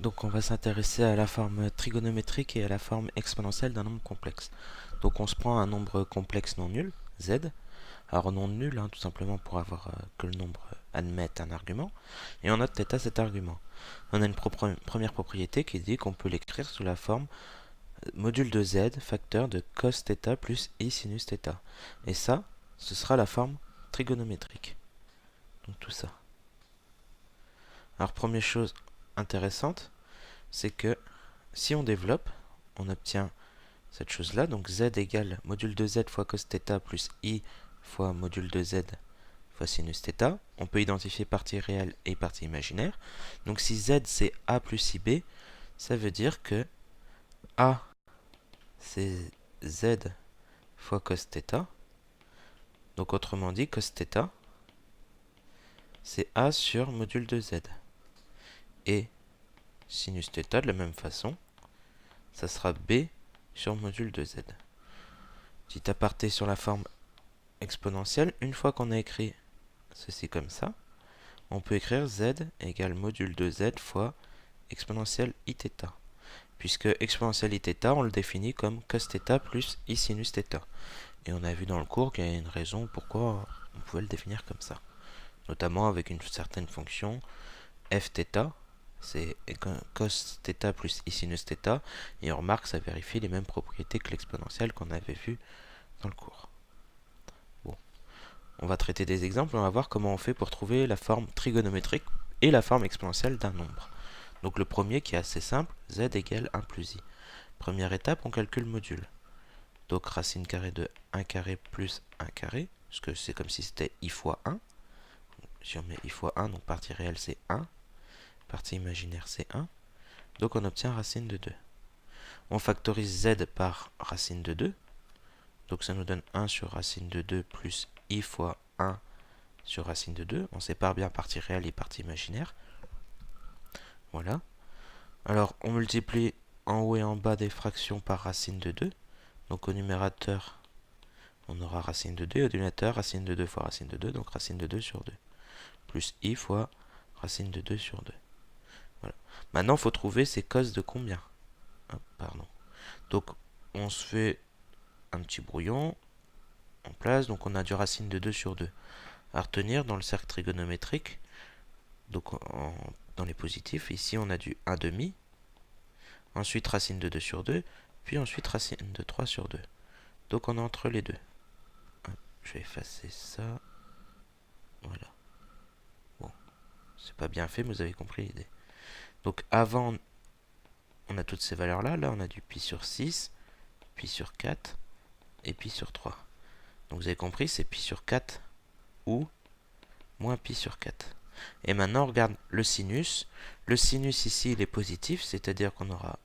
Donc on va s'intéresser à la forme trigonométrique et à la forme exponentielle d'un nombre complexe. Donc on se prend un nombre complexe non nul, z. Alors non nul, tout simplement pour avoir que le nombre admette un argument. Et on note θ cet argument. On a une première propriété qui dit qu'on peut l'écrire sous la forme module de z facteur de cos θ plus i sinus θ. Et ça, ce sera la forme trigonométrique. Donc tout ça. Alors première chose intéressante, c'est que si on développe, on obtient cette chose-là, donc z égale module de z fois cos θ plus i fois module de z fois sinus θ. On peut identifier partie réelle et partie imaginaire. Donc si z c'est a plus ib, ça veut dire que a c'est z fois cos θ. Donc autrement dit, cos θ c'est a sur module de z. Et sinus θ de la même façon, ça sera b sur module de z. Petit aparté sur la forme exponentielle, une fois qu'on a écrit ceci comme ça, on peut écrire z égale module de z fois exponentielle iθ. Puisque exponentielle iθ, on le définit comme cos θ plus i sinus θ. Et on a vu dans le cours qu'il y a une raison pourquoi on pouvait le définir comme ça. Notamment avec une certaine fonction fθ, c'est cos θ plus i sinus θ, et on remarque que ça vérifie les mêmes propriétés que l'exponentielle qu'on avait vu dans le cours. Bon, on va traiter des exemples, on va voir comment on fait pour trouver la forme trigonométrique et la forme exponentielle d'un nombre. Donc le premier qui est assez simple, z égale 1 plus i. Première étape, on calcule module. Donc racine carrée de 1 carré plus 1 carré, parce que c'est comme si c'était i fois 1. Si on met i fois 1, donc partie réelle c'est 1, partie imaginaire c'est 1. Donc on obtient racine de 2. On factorise z par racine de 2. Donc ça nous donne 1 sur racine de 2 plus i fois 1 sur racine de 2. On sépare bien partie réelle et partie imaginaire. Voilà. Alors on multiplie en haut et en bas des fractions par racine de 2. Donc au numérateur, on aura racine de 2. Et au dénominateur, racine de 2 fois racine de 2. Donc racine de 2 sur 2. Plus i fois racine de 2 sur 2. Voilà. Maintenant, il faut trouver ces cos de combien. Pardon. Donc on se fait un petit brouillon en place. Donc on a du racine de 2 sur 2 à retenir dans le cercle trigonométrique. Donc dans les positifs, ici on a du 1 demi. Ensuite racine de 2 sur 2. Puis ensuite racine de 3 sur 2. Donc on est entre les deux. Je vais effacer ça. Voilà. Bon, c'est pas bien fait, mais vous avez compris l'idée. Donc avant, on a toutes ces valeurs-là. Là, on a du pi sur 6, pi sur 4 et pi sur 3. Donc vous avez compris, c'est pi sur 4 ou moins pi sur 4. Et maintenant, on regarde le sinus. Le sinus ici, il est positif, c'est-à-dire qu'on aura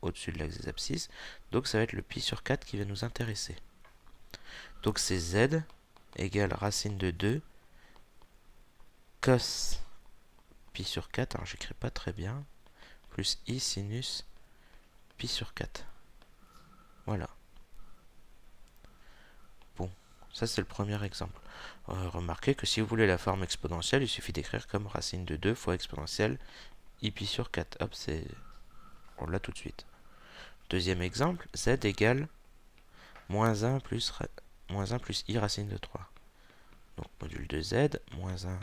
au-dessus de l'axe des abscisses. Donc ça va être le pi sur 4 qui va nous intéresser. Donc c'est z égale racine de 2 cos pi sur 4, alors j'écris pas très bien, plus i sinus pi sur 4. Voilà. Bon, ça c'est le premier exemple. Remarquez que si vous voulez la forme exponentielle, il suffit d'écrire comme racine de 2 fois exponentielle i pi sur 4. Hop, on l'a tout de suite. Deuxième exemple, z égale moins 1 plus i racine de 3. Donc module de z, moins 1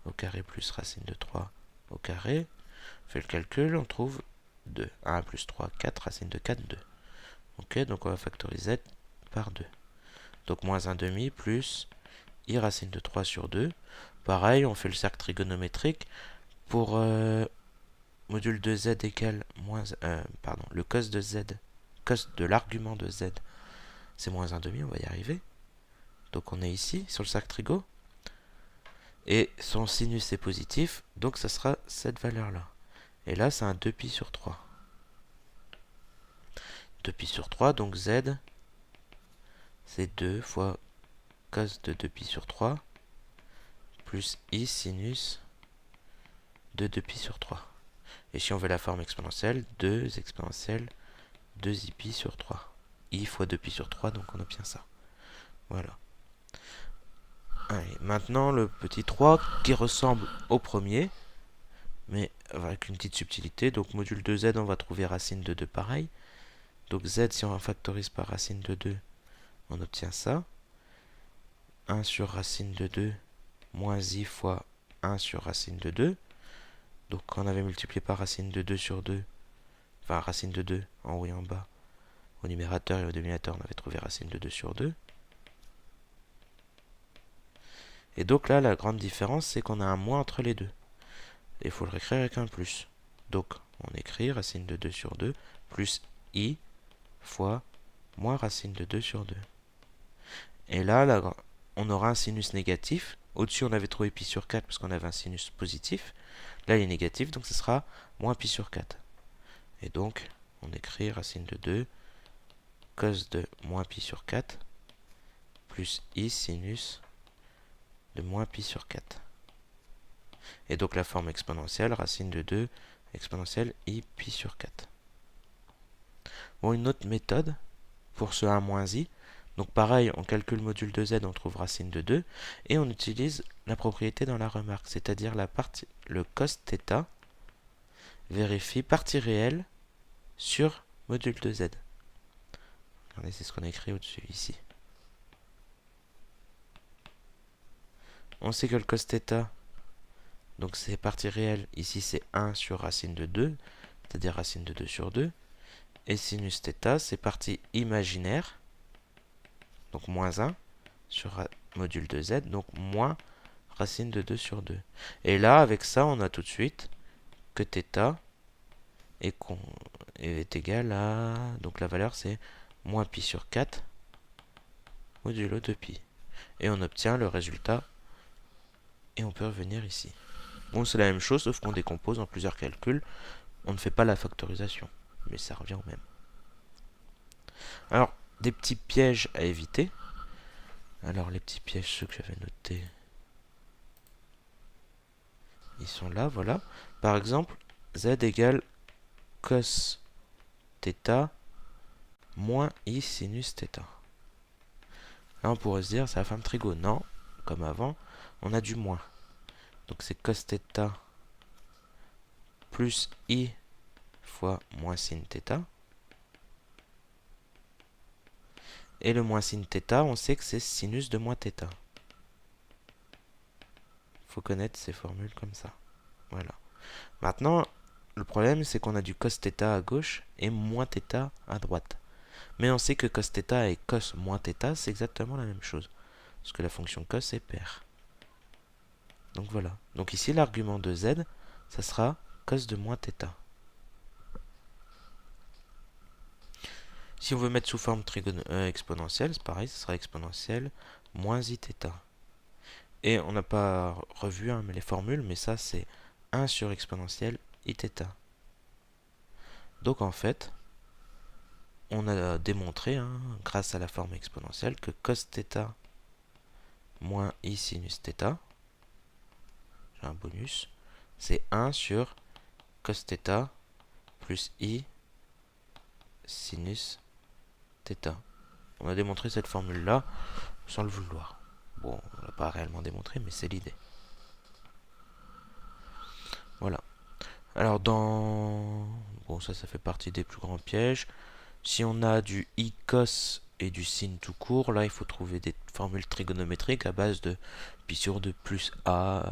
au carré plus racine de 3 au carré. On fait le calcul, on trouve 2. 1 plus 3, 4, racine de 4, 2. Ok, donc on va factoriser z par 2. Donc moins 1 demi plus i racine de 3 sur 2. Pareil, on fait le cercle trigonométrique. Pour module de z égale le cos de z, cos de l'argument de z, c'est moins 1 demi, on va y arriver. Donc on est ici, sur le cercle trigo. Et son sinus est positif, donc ça sera cette valeur-là. Et là, c'est un 2pi sur 3. 2pi sur 3, donc z, c'est 2 fois cos de 2pi sur 3, plus i sinus de 2pi sur 3. Et si on veut la forme exponentielle, 2 exponentielle 2i sur 3. I fois 2pi sur 3, donc on obtient ça. Voilà. Allez, maintenant le petit 3 qui ressemble au premier, mais avec une petite subtilité. Donc module de z, on va trouver racine de 2 pareil. Donc z, si on factorise par racine de 2, on obtient ça. 1 sur racine de 2 moins i fois 1 sur racine de 2. Donc quand on avait multiplié par racine de 2 sur 2, enfin racine de 2 en haut et en bas, au numérateur et au dénominateur, on avait trouvé racine de 2 sur 2. Et donc là, la grande différence, c'est qu'on a un moins entre les deux. Et il faut le réécrire avec un plus. Donc, on écrit racine de 2 sur 2 plus i fois moins racine de 2 sur 2. Et là, on aura un sinus négatif. Au-dessus, on avait trouvé pi sur 4 parce qu'on avait un sinus positif. Là, il est négatif, donc ce sera moins pi sur 4. Et donc, on écrit racine de 2 cos de moins pi sur 4 plus i sinus de moins pi sur 4. Et donc la forme exponentielle, racine de 2 exponentielle i pi sur 4. Bon, une autre méthode pour ce 1 moins i. Donc pareil, on calcule module de z, on trouve racine de 2. Et on utilise la propriété dans la remarque, c'est-à-dire le cos θ vérifie partie réelle sur module de z. Regardez, c'est ce qu'on a écrit au-dessus, ici. On sait que le cos θ, donc c'est partie réelle, ici c'est 1 sur racine de 2, c'est-à-dire racine de 2 sur 2. Et sinus θ, c'est partie imaginaire, donc moins 1 sur module de z, donc moins racine de 2 sur 2. Et là, avec ça, on a tout de suite que θ est égal à... Donc la valeur, c'est moins pi sur 4 modulo de pi. Et on obtient le résultat. Et on peut revenir ici. Bon, c'est la même chose, sauf qu'on décompose en plusieurs calculs. On ne fait pas la factorisation. Mais ça revient au même. Alors, des petits pièges à éviter. Alors, les petits pièges, ceux que j'avais notés, ils sont là, voilà. Par exemple, z égale cos θ moins i sinus θ. Là, on pourrait se dire, c'est la forme trigo. Non, comme avant, on a du moins. Donc, c'est cos θ plus i fois moins sin θ. Et le moins sin θ, on sait que c'est sinus de moins θ. Il faut connaître ces formules comme ça. Voilà. Maintenant, le problème, c'est qu'on a du cos θ à gauche et moins θ à droite. Mais on sait que cos θ et cos moins θ, c'est exactement la même chose. Parce que la fonction cos est paire. Donc voilà. Donc ici, l'argument de z, ça sera cos de moins θ. Si on veut mettre sous forme exponentielle, c'est pareil, ce sera exponentielle moins iθ. Et on n'a pas revu mais les formules, mais ça c'est 1 sur exponentielle iθ. Donc en fait, on a démontré, grâce à la forme exponentielle, que cos θ moins i sinus θ, j'ai un bonus, c'est 1 sur cos θ plus i sinus θ. On a démontré cette formule-là sans le vouloir. Bon, on ne l'a pas réellement démontré, mais c'est l'idée. Voilà. Alors bon, ça fait partie des plus grands pièges. Si on a du i cos et du sin tout court, là il faut trouver des formules trigonométriques à base de pi sur 2 plus a,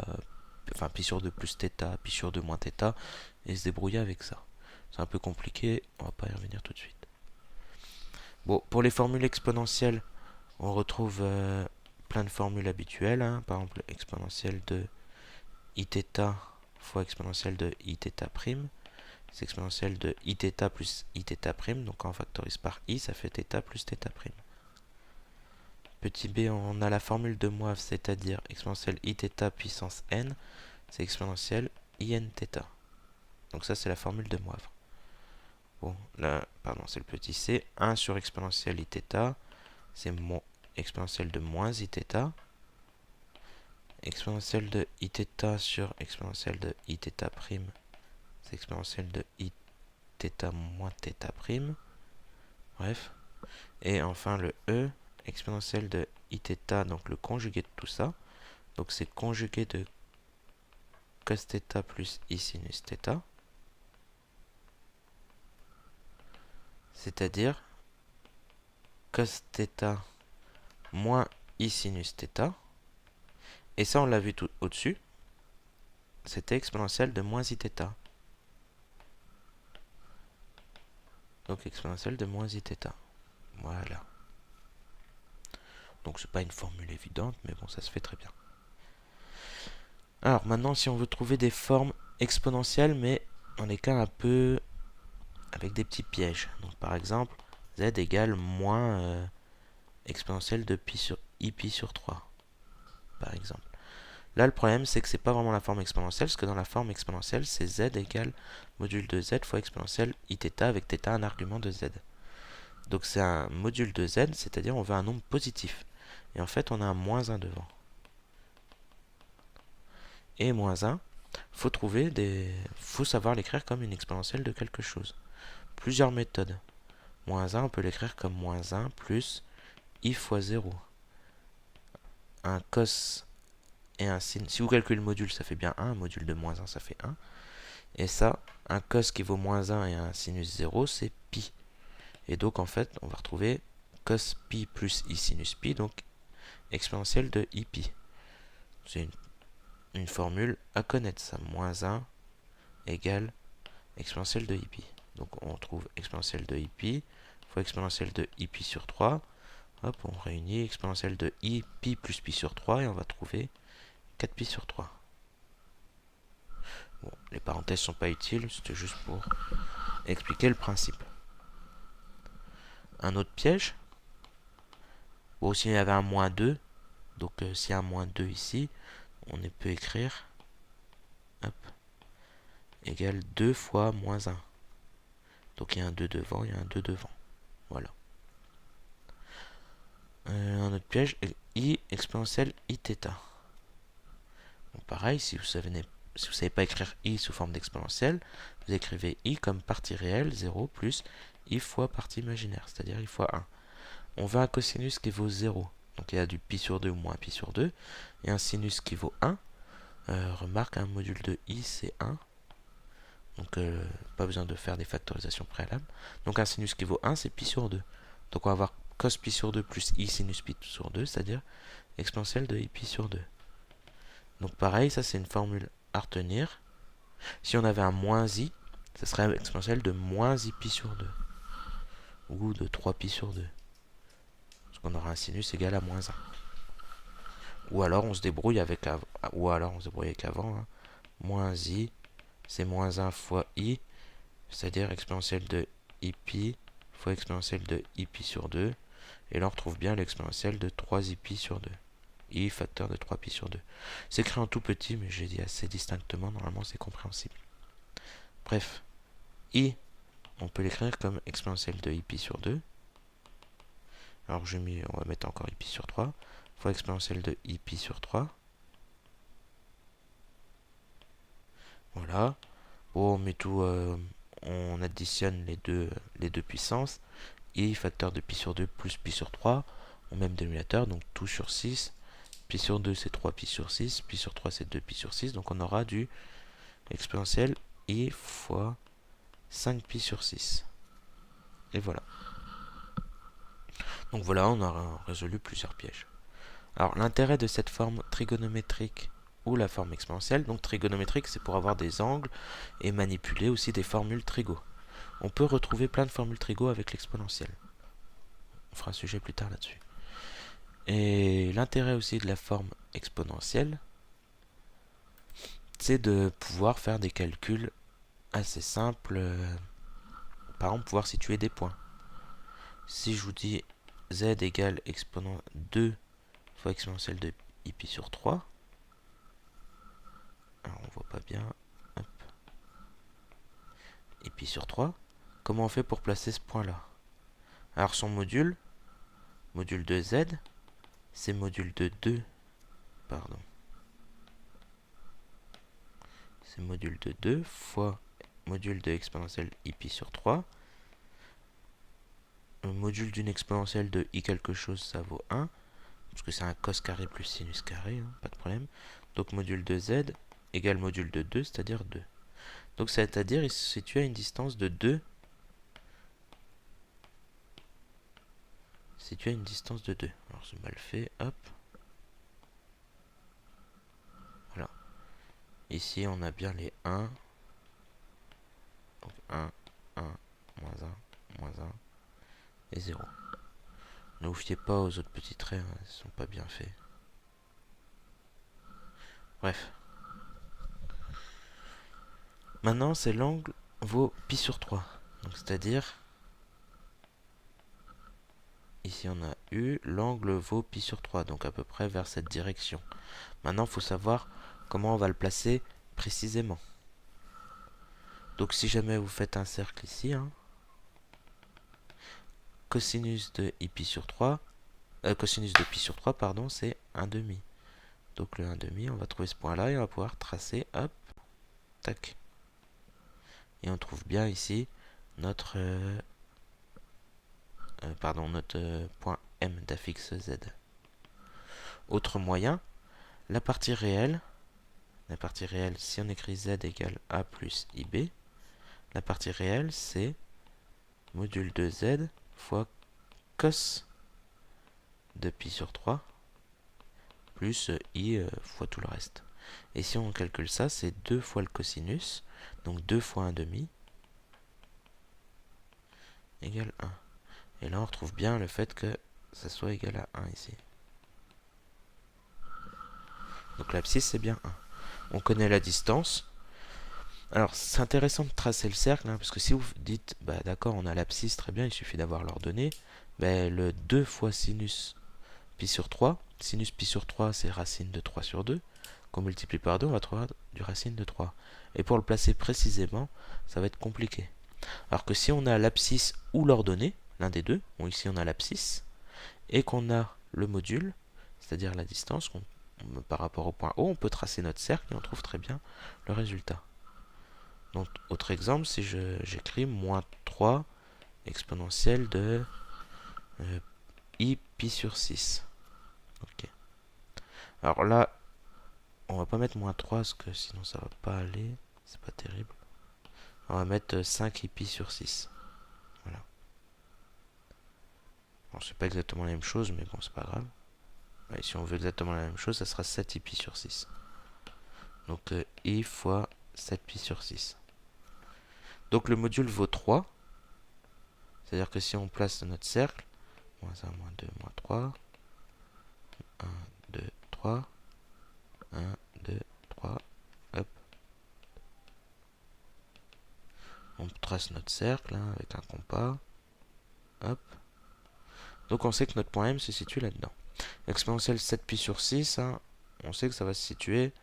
enfin pi sur 2 plus θ, pi sur 2 moins θ, et se débrouiller avec ça. C'est un peu compliqué, on va pas y revenir tout de suite. Bon, pour les formules exponentielles, on retrouve plein de formules habituelles, par exemple exponentielle de iθ fois exponentielle de iθ', c'est exponentielle de iθ plus iθ', donc quand on factorise par i, ça fait θ plus θ'. Petit b, on a la formule de Moivre, c'est-à-dire exponentielle iθ puissance n, c'est exponentielle inθ. Donc ça, c'est la formule de Moivre. Bon, là, pardon, c'est le petit c. 1 sur exponentielle iθ, c'est exponentielle de moins iθ. Exponentielle de iθ sur exponentielle de iθ', c'est exponentielle de iθ moins θ'. Bref. Et enfin le e, exponentielle de iθ, donc le conjugué de tout ça. Donc c'est conjugué de cos θ plus i sinus θ. C'est-à-dire cos θ moins i sinus θ. Et ça, on l'a vu tout au-dessus. C'était exponentielle de moins iθ. Donc exponentielle de moins iθ. Voilà. Donc c'est pas une formule évidente, mais bon, ça se fait très bien. Alors maintenant, si on veut trouver des formes exponentielles, mais dans les cas un peu avec des petits pièges. Donc par exemple, z égale moins exponentielle de pi sur 3, par exemple. Là, le problème, c'est que c'est pas vraiment la forme exponentielle, parce que dans la forme exponentielle, c'est z égale module de z fois exponentielle iθ avec θ un argument de z. Donc c'est un module de z, c'est-à-dire on veut un nombre positif. Et en fait, on a un moins 1 devant. Et moins 1, faut savoir l'écrire comme une exponentielle de quelque chose. Plusieurs méthodes. Moins 1, on peut l'écrire comme moins 1 plus i fois 0. Un cos et un sin. Si vous calculez le module, ça fait bien 1. Un module de moins 1, ça fait 1. Et ça, un cos qui vaut moins 1 et un sinus 0, c'est pi. Et donc, en fait, on va retrouver cos pi plus i sinus pi, donc exponentielle de i pi. C'est une formule à connaître, ça. Moins 1 égale exponentielle de i pi. Donc, on trouve exponentielle de i pi fois exponentielle de i pi sur 3. Hop, on réunit exponentielle de i pi plus pi sur 3 et on va trouver 4pi sur 3. Bon, les parenthèses sont pas utiles, c'était juste pour expliquer le principe. Un autre piège. Bon, s'il y avait un moins 2, donc s'il y a un moins 2 ici, on peut écrire hop, égale 2 fois moins 1. Donc il y a un 2 devant, il y a un 2 devant. Voilà. Un autre piège, i exponentielle iθ. Bon, pareil, si vous savez pas écrire i sous forme d'exponentielle, vous écrivez i comme partie réelle, 0 plus i fois partie imaginaire, c'est-à-dire i fois 1. On veut un cosinus qui vaut 0. Donc il y a du pi sur 2 ou moins pi sur 2. Et un sinus qui vaut 1. Remarque, un module de i, c'est 1. Donc pas besoin de faire des factorisations préalables. Donc un sinus qui vaut 1, c'est pi sur 2. Donc on va avoir cos pi sur 2 plus i sinus pi sur 2, c'est-à-dire exponentielle de i pi sur 2. Donc pareil, ça c'est une formule à retenir. Si on avait un moins i, ça serait exponentielle de moins i pi sur 2. Ou de 3 pi sur 2. Parce qu'on aura un sinus égal à moins 1. Ou alors on se débrouille avec avant. Hein. Moins i, c'est moins 1 fois i, c'est-à-dire exponentielle de i pi fois exponentielle de i pi sur 2. Et là on retrouve bien l'exponentielle de 3 i pi sur 2. I facteur de 3 pi sur 2. C'est écrit en tout petit, mais j'ai dit assez distinctement, normalement c'est compréhensible. Bref, i, on peut l'écrire comme exponentielle de i pi sur 2. Alors on va mettre encore i pi sur 3, fois exponentielle de i pi sur 3. Voilà. Bon, on met tout, on additionne les deux puissances. I facteur de pi sur 2 plus pi sur 3, au même dénominateur, donc tout sur 6. Pi sur 2 c'est 3 pi sur 6, pi sur 3 c'est 2 pi sur 6, donc on aura du exponentielle i fois 5 pi sur 6. Et voilà. Donc voilà, on a résolu plusieurs pièges. Alors l'intérêt de cette forme trigonométrique ou la forme exponentielle, donc trigonométrique c'est pour avoir des angles et manipuler aussi des formules trigo. On peut retrouver plein de formules trigo avec l'exponentielle. On fera un sujet plus tard là-dessus. Et l'intérêt aussi de la forme exponentielle, c'est de pouvoir faire des calculs assez simples. Par exemple, pouvoir situer des points. Si je vous dis z égale exponent 2 fois exponentielle de i pi sur 3, alors on voit pas bien, hop, i pi sur 3, comment on fait pour placer ce point-là? Alors son module de z, c'est module de 2, pardon, c'est module de 2 fois module de exponentielle i pi sur 3. Le module d'une exponentielle de i quelque chose, ça vaut 1, parce que c'est un cos carré plus sinus carré, hein, pas de problème. Donc module de z, égale module de 2, c'est-à-dire 2. Donc c'est-à-dire il se situe à une distance de 2. Situé à une distance de 2. Alors c'est mal fait, hop. Voilà. Ici on a bien les 1. Donc 1, 1, moins 1, moins 1 et 0. Ne vous fiez pas aux autres petits traits, hein, ils sont pas bien faits. Bref. Maintenant c'est l'angle vaut pi sur 3. Donc c'est-à-dire, ici on a U, l'angle vaut pi sur 3, donc à peu près vers cette direction. Maintenant il faut savoir comment on va le placer précisément. Donc si jamais vous faites un cercle ici, hein, cosinus de pi sur 3, cosinus de pi sur 3, pardon, c'est 1 demi. Donc le 1 demi, on va trouver ce point-là et on va pouvoir tracer, hop, tac. Et on trouve bien ici notre, notre point M d'affixe Z. Autre moyen, la partie réelle, si on écrit Z égale A plus IB, la partie réelle, c'est module de Z fois cos de pi sur 3 plus I fois tout le reste. Et si on calcule ça, c'est 2 fois le cosinus, donc 2 fois 1 demi, égale 1. Et là, on retrouve bien le fait que ça soit égal à 1 ici. Donc l'abscisse, c'est bien 1. On connaît la distance. Alors, c'est intéressant de tracer le cercle, hein, parce que si vous dites, bah d'accord, on a l'abscisse, très bien, il suffit d'avoir l'ordonnée, bah, le 2 fois sinus pi sur 3, sinus pi sur 3, c'est racine de 3 sur 2, qu'on multiplie par 2, on va trouver du racine de 3. Et pour le placer précisément, ça va être compliqué. Alors que si on a l'abscisse ou l'ordonnée, l'un des deux, bon ici on a l'abscisse, et qu'on a le module, c'est-à-dire la distance par rapport au point O, on peut tracer notre cercle et on trouve très bien le résultat. Donc, autre exemple, si j'écris moins 3 exponentielle de I pi sur 6. Ok. Alors là, on va pas mettre moins 3 parce que sinon ça va pas aller. C'est pas terrible. On va mettre 5 pi sur 6. Voilà. Bon, c'est pas exactement la même chose, mais bon, c'est pas grave. Et si on veut exactement la même chose, ça sera 7 pi sur 6. Donc I fois 7 pi sur 6. Donc le module vaut 3. C'est-à-dire que si on place notre cercle, moins 1, moins 2, moins 3, 1, 2, 3, 1, 2, 3, hop. On trace notre cercle hein, avec un compas, hop. Donc on sait que notre point M se situe là-dedans. Exponentielle 7pi sur 6, hein, on sait que ça va se situer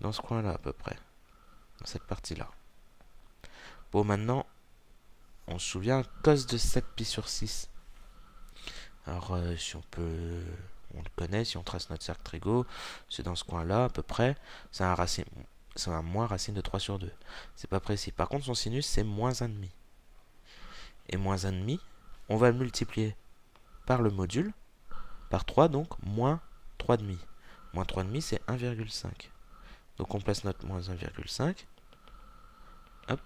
dans ce coin-là à peu près, dans cette partie-là. Bon, maintenant, on se souvient, cos de 7pi sur 6. Alors, si on peut... On le connaît, si on trace notre cercle trigo, c'est dans ce coin-là à peu près. C'est un moins racine de 3 sur 2. C'est pas précis. Par contre, son sinus, c'est moins 1,5. Et moins 1,5, on va le multiplier par le module, par 3, donc moins 3,5. Moins 3,5, c'est 1,5. Donc on place notre moins 1,5. Hop.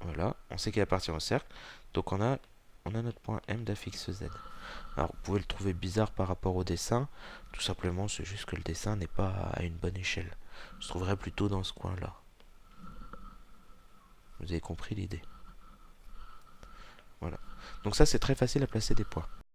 Voilà, on sait qu'il appartient au cercle. Donc on a notre point M d'affixe Z. Alors vous pouvez le trouver bizarre par rapport au dessin. Tout simplement, c'est juste que le dessin n'est pas à une bonne échelle. Je trouverais plutôt dans ce coin-là. Vous avez compris l'idée. Voilà. Donc ça, c'est très facile à placer des points.